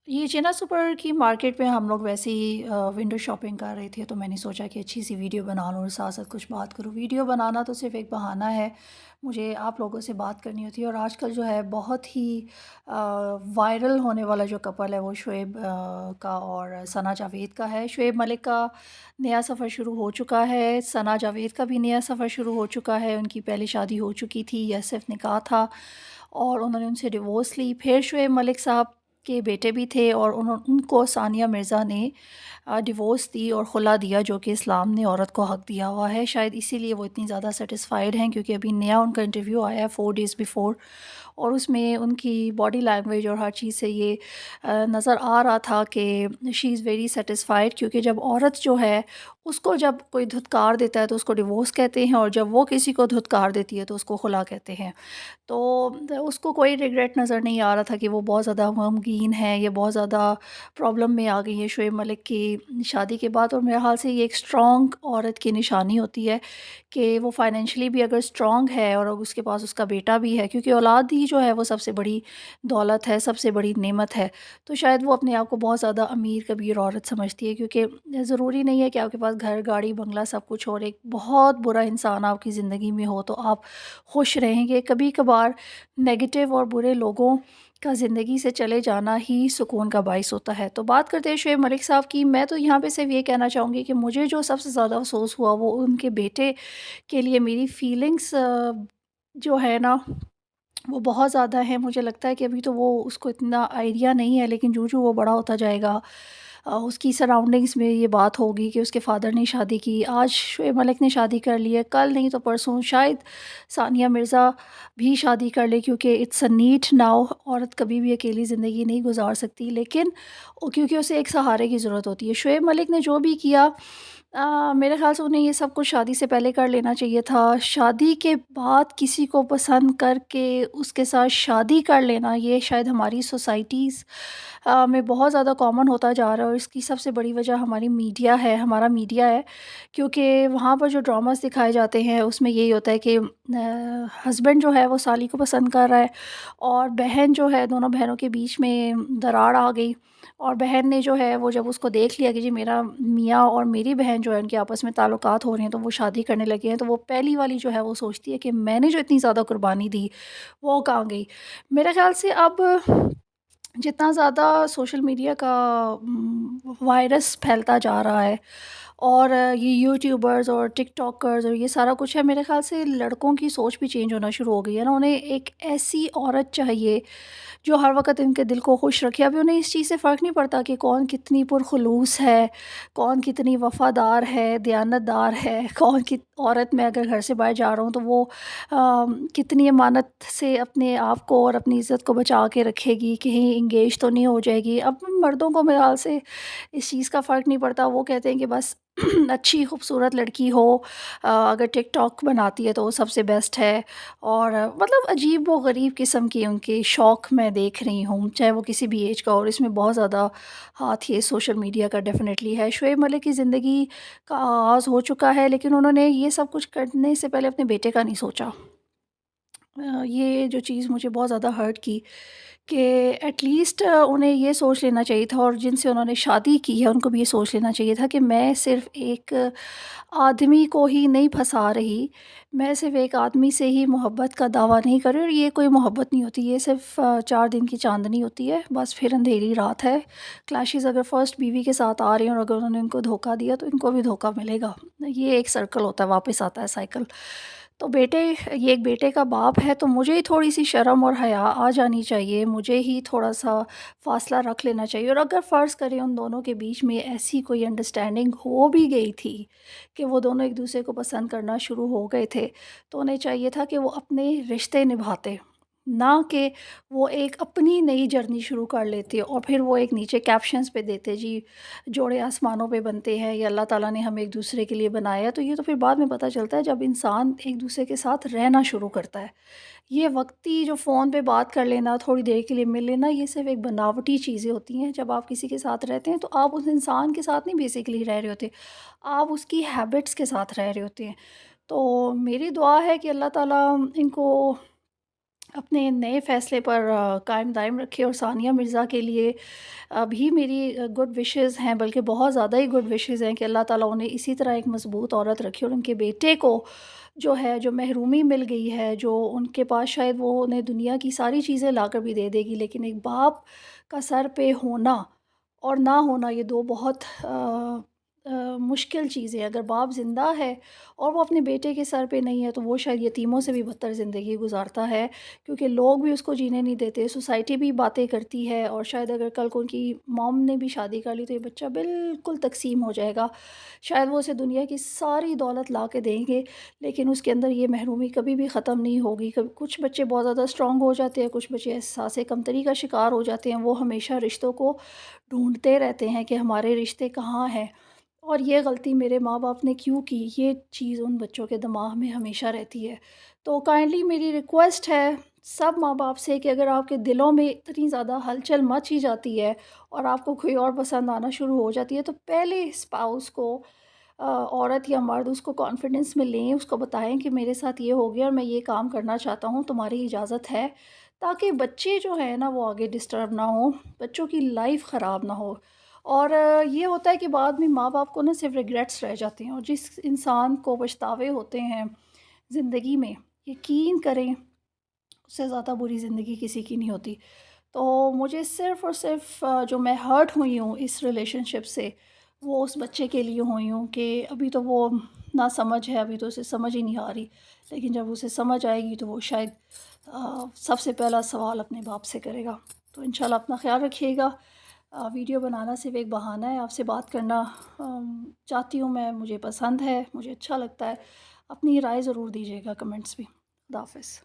یہ चेना सुपर की मार्केट में हम लोग वैसे ही विंडो शॉपिंग कर रहे थे, तो मैंने सोचा कि अच्छी सी वीडियो बना लूँ और साथ साथ कुछ बात करूँ। वीडियो बनाना तो सिर्फ़ एक बहाना है, मुझे आप लोगों से बात करनी होती है। और आजकल जो है बहुत ही वायरल होने वाला जो कपल है वो शुएब का और सना जावेद का है। शुएब मलिक का नया सफ़र शुरू हो चुका है, सना जावेद का भी नया सफ़र शुरू हो चुका है। उनकी पहले शादी हो चुकी थी या सिर्फ़ निकाह था और उन्होंने उनसे डिवोर्स ली। फिर शुएब मलिक साहब के बेटे भी थे और उनको सानिया मिर्ज़ा ने डिवोर्स दी और खुला दिया, जो कि इस्लाम ने औरत को हक़ दिया हुआ है। शायद इसीलिए वो इतनी ज़्यादा सैटिस्फाइड हैं, क्योंकि अभी नया उनका इंटरव्यू आया है 4 डेज़ बिफ़ोर, और उसमें उनकी बॉडी लैंग्वेज और हर चीज़ से ये नज़र आ रहा था कि शी इज़ वेरी सैटिस्फाइड। क्योंकि जब औरत जो है उसको जब कोई धुतकार देता है तो उसको डिवोर्स कहते हैं, और जब वो किसी को धुतकार देती है तो उसको खुला कहते हैं। तो उसको कोई रिग्रेट नज़र नहीं आ रहा था कि वो बहुत ज़्यादा गमगीन है, ये बहुत ज़्यादा प्रॉब्लम में आ गई है शुएब मलिक की शादी के बाद। और मेरे ख़्याल से ये एक स्ट्रॉन्ग औरत की निशानी होती है कि वो फाइनेंशियली भी अगर स्ट्रॉन्ग है और उसके पास उसका बेटा भी है, क्योंकि औलाद ही जो है वो सबसे बड़ी दौलत है, सबसे बड़ी नेमत है। तो शायद वो अपने आप को बहुत ज़्यादा अमीर कबीर औरत समझती है, क्योंकि ज़रूरी नहीं है कि आपके पास घर, गाड़ी, बंगला सब कुछ हो और एक बहुत बुरा इंसान आपकी ज़िंदगी में हो तो आप खुश रहेंगे। कभी-कभार नेगेटिव और बुरे लोगों का ज़िंदगी से चले जाना ही सुकून का बाइस होता है। तो बात करते हैं शुएब मलिक साहब की। मैं तो यहाँ पे सिर्फ़ ये कहना चाहूँगी कि मुझे जो सबसे ज़्यादा अफ़सोस हुआ वो उनके बेटे के लिए मेरी फ़ीलिंग्स जो है ना वो बहुत ज़्यादा है। मुझे लगता है कि अभी तो वो उसको इतना आइडिया नहीं है, लेकिन जो वो बड़ा होता जाएगा उसकी सराउंडिंग्स में ये बात होगी कि उसके फ़ादर ने शादी की। आज शुएब मलिक ने शादी कर ली है, कल नहीं तो परसों शायद सानिया मिर्ज़ा भी शादी कर ले, क्योंकि इट्स अ नीड नाउ। औरत कभी भी अकेली ज़िंदगी नहीं गुज़ार सकती, लेकिन क्योंकि उसे एक सहारे की ज़रूरत होती है। शुएब मलिक ने जो भी किया, मेरे ख़्याल से उन्हें ये सब कुछ शादी से पहले कर लेना चाहिए था। शादी के बाद किसी को पसंद करके उसके साथ शादी कर लेना, ये शायद हमारी सोसाइटीज़ में बहुत ज़्यादा कॉमन होता जा रहा है, और इसकी सबसे बड़ी वजह हमारी मीडिया है, हमारा मीडिया है। क्योंकि वहाँ पर जो ड्रामास दिखाए जाते हैं उसमें यही होता है कि हस्बैंड जो है वो साली को पसंद कर रहा है, और बहन जो है, दोनों बहनों के बीच में दरार आ गई, और बहन ने जो है वो जब उसको देख लिया कि जी मेरा मियाँ और मेरी बहन जो है उनके आपस में ताल्लुकात हो रहे हैं, तो वो शादी करने लगे हैं, तो वो पहली वाली जो है वो सोचती है कि मैंने जो इतनी ज़्यादा कुर्बानी दी वो कहाँ गई। मेरे ख़्याल से अब जितना ज़्यादा सोशल मीडिया का वायरस फैलता जा रहा है, और ये यूट्यूबर्स और टिकटॉकर्स और ये सारा कुछ है, मेरे ख़्याल से लड़कों की सोच भी चेंज होना शुरू हो गई है ना। उन्हें एक ऐसी औरत चाहिए जो हर वक़्त इनके दिल को खुश रखे। अभी उन्हें इस चीज़ से फ़र्क नहीं पड़ता कि कौन कितनी पुरख़ुलूस है, कौन कितनी वफ़ादार है, दयानतदार है, कौन कित औरत मैं अगर घर से बाहर जा रहा हूँ तो वो कितनी अमानत से अपने आप को और अपनी इज़्ज़त को बचा के रखेगी, कहीं एंगेज तो नहीं हो जाएगी। अब मर्दों को मेरे ख़्याल से इस चीज़ का फ़र्क नहीं पड़ता, वो कहते हैं कि बस अच्छी खूबसूरत लड़की हो, अगर टिकटॉक बनाती है तो वो सबसे बेस्ट है। और मतलब अजीब व गरीब किस्म के उनके शौक़ मैं देख रही हूँ, चाहे वो किसी भी एज का हो, और इसमें बहुत ज़्यादा हाथ ये सोशल मीडिया का डेफ़िनेटली है। शुएब मलिक की ज़िंदगी का आगाज़ हो चुका है, लेकिन उन्होंने ये सब कुछ करने से पहले अपने बेटे का नहीं सोचा। ये जो चीज़ मुझे बहुत ज़्यादा हर्ट की कि एटलीस्ट उन्हें ये सोच लेना चाहिए था, और जिनसे उन्होंने शादी की है उनको भी ये सोच लेना चाहिए था कि मैं सिर्फ़ एक आदमी को ही नहीं फँसा रही, मैं सिर्फ़ एक आदमी से ही मोहब्बत का दावा नहीं कर रही, और ये कोई मोहब्बत नहीं होती, ये सिर्फ़ 4 दिन की चाँदनी होती है, बस फिर अंधेरी रात है। क्लैशेज़ अगर फर्स्ट बीवी के साथ आ रही हैं और अगर उन्होंने उनको धोखा दिया तो इनको भी धोखा मिलेगा। ये एक सर्कल होता है, वापस आता है साइकिल। तो बेटे, ये एक बेटे का बाप है, तो मुझे ही थोड़ी-सी शर्म और हया आ जानी चाहिए, मुझे ही थोड़ा-सा फ़ासला रख लेना चाहिए। और अगर फ़र्ज़ करें उन दोनों के बीच में ऐसी कोई अंडरस्टैंडिंग हो भी गई थी कि वो दोनों एक-दूसरे को पसंद करना शुरू हो गए थे, तो उन्हें चाहिए था कि वो अपने रिश्ते निभाते, ना कि वो एक अपनी नई जर्नी शुरू कर लेते और फिर वो एक नीचे कैप्शंस पे देते जी जोड़े आसमानों पे बनते हैं या अल्लाह ताला ने हमें एक दूसरे के लिए बनाया है। तो ये तो फिर बाद में पता चलता है जब इंसान एक दूसरे के साथ रहना शुरू करता है। ये वक्ती जो फ़ोन पे बात कर लेना, थोड़ी देर के लिए मिल लेना, ये सिर्फ़ एक बनावटी चीज़ें होती हैं। जब आप किसी के साथ रहते हैं तो आप उस इंसान के साथ नहीं बेसिकली रह रहे होते, आप उसकी हैबिट्स के साथ रह रहे होते हैं। तो मेरी दुआ है कि अल्लाह ताला इनको اپنے نئے فیصلے پر قائم دائم رکھے، اور ثانیہ مرزا کے لیے بھی میری گڈ وشز ہیں، بلکہ بہت زیادہ ہی گڈ وشز ہیں کہ اللہ تعالیٰ انہیں اسی طرح ایک مضبوط عورت رکھے، اور ان کے بیٹے کو جو ہے جو محرومی مل گئی ہے، جو ان کے پاس شاید وہ انہیں دنیا کی ساری چیزیں لا کر بھی دے دے گی، لیکن ایک باپ کا سر پہ ہونا اور نہ ہونا، یہ دو بہت مشکل چیزیں. اگر باپ زندہ ہے اور وہ اپنے بیٹے کے سر پہ نہیں ہے، تو وہ شاید یتیموں سے بھی بدتر زندگی گزارتا ہے، کیونکہ لوگ بھی اس کو جینے نہیں دیتے، سوسائٹی بھی باتیں کرتی ہے، اور شاید اگر کل کو ان کی موم نے بھی شادی کر لی تو یہ بچہ بالکل تقسیم ہو جائے گا. شاید وہ اسے دنیا کی ساری دولت لا کے دیں گے، لیکن اس کے اندر یہ محرومی کبھی بھی ختم نہیں ہوگی. کچھ بچے بہت زیادہ اسٹرانگ ہو جاتے ہیں، کچھ بچے احساس کمتری کا شکار ہو جاتے ہیں، وہ ہمیشہ رشتوں کو ڈھونڈتے رہتے ہیں کہ ہمارے رشتے کہاں ہیں، اور یہ غلطی میرے ماں باپ نے کیوں کی، یہ چیز ان بچوں کے دماغ میں ہمیشہ رہتی ہے. تو کائنڈلی میری ریکویسٹ ہے سب ماں باپ سے کہ اگر آپ کے دلوں میں اتنی زیادہ ہلچل مچ ہی جاتی ہے اور آپ کو کوئی اور پسند آنا شروع ہو جاتی ہے، تو پہلے اسپاؤس کو عورت یا مرد اس کو کانفیڈنس میں لیں، اس کو بتائیں کہ میرے ساتھ یہ ہو گیا اور میں یہ کام کرنا چاہتا ہوں، تمہاری اجازت ہے، تاکہ بچے جو ہیں نا وہ آگے ڈسٹرب نہ ہوں، بچوں کی لائف خراب نہ ہو. اور یہ ہوتا ہے کہ بعد میں ماں باپ کو نہ صرف ریگریٹس رہ جاتے ہیں، اور جس انسان کو پچھتاوے ہوتے ہیں زندگی میں، یقین کریں اس سے زیادہ بری زندگی کسی کی نہیں ہوتی. تو مجھے صرف اور صرف جو میں ہرٹ ہوئی ہوں اس ریلیشن شپ سے، وہ اس بچے کے لیے ہوئی ہوں کہ ابھی تو وہ نہ سمجھ ہے، ابھی تو اسے سمجھ ہی نہیں آ رہی، لیکن جب اسے سمجھ آئے گی تو وہ شاید سب سے پہلا سوال اپنے باپ سے کرے گا. تو انشاءاللہ اپنا خیال رکھیے گا. ویڈیو بنانا صرف ایک بہانہ ہے، آپ سے بات کرنا چاہتی ہوں میں، مجھے پسند ہے، مجھے اچھا لگتا ہے. اپنی رائے ضرور دیجیے گا کمنٹس بھی. خدا حافظ.